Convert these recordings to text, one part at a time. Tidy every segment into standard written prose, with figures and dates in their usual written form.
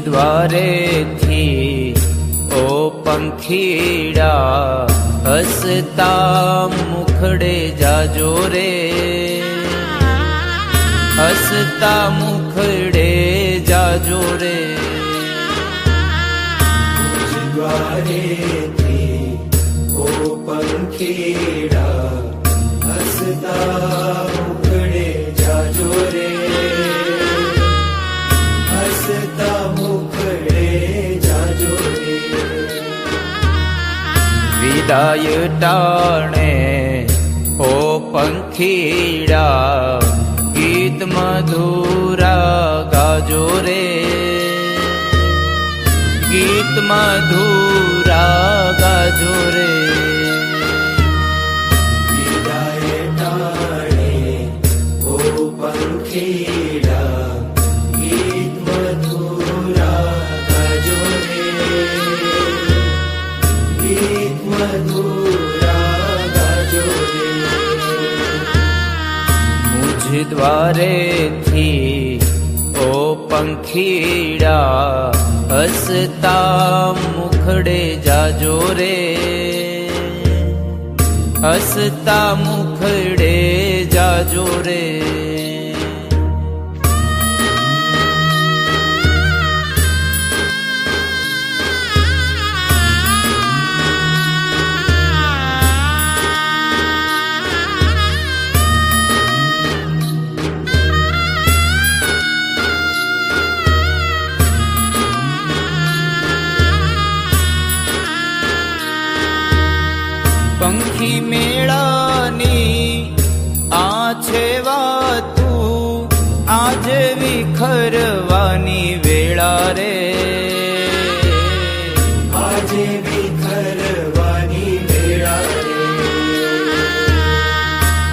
દ્વારેથી ઓ પંખીડા હસતા મુખડે જાજો રે, હસતા મુખડે જાજો રે. દ્વારેથી ઓ પંખીડા હસતા મુખડે જાજો રે, હસતા મુખડે જાજો રે. વિદાય ટાણે ઓ પંખીડા ગીત મધુરા ગાજો રે, ગીત મધુરા ગાજો રે. વિદાય ટાણે ઓ પંખીડા ગીત મધુરા ગાજો રે, ગીત મધુરા ગાજો રે. મુझ દ્વારેથી ઓ પંખીડા હસતા મુખડે જાજો રે, હસતા મુખડે જાજો રે. પંખી મેળાની આ છે વાતું, આજ વિખરવાની વેળા રે, આજે વિખરવાની વેળા રે.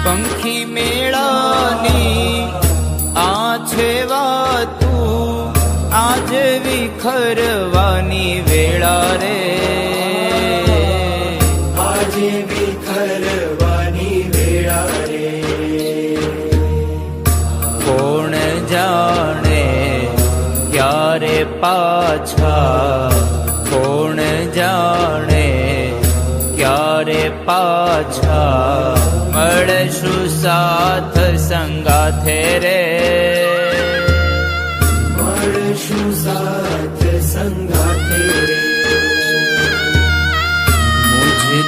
પંખી મેળાની આ છે વાતું, આજ વિખરવાની વેળા રે, આજે વિખરવાની વેળા રે. કોણ જાણે ક્યારે પાછા, કોણ જાણે ક્યારે પાછા મળશું સાથ સંગાથે રે, મળશું સાથ સંગાથે રે.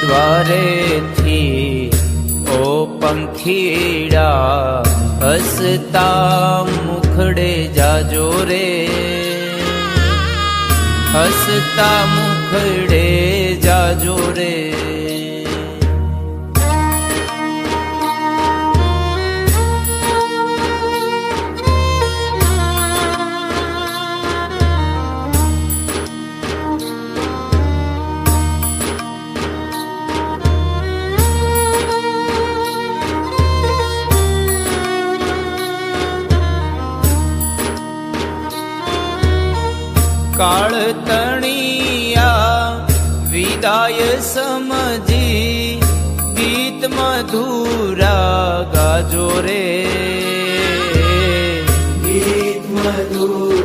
દ્વારેથી ઓ પંખીડા હસતા મુખડે જાજો રે, હસતા મુખડે જાજો રે. કાળ તણિયા વિદાય સમજી ગીત મધુરા ગાજો રે, ગીત મધુરા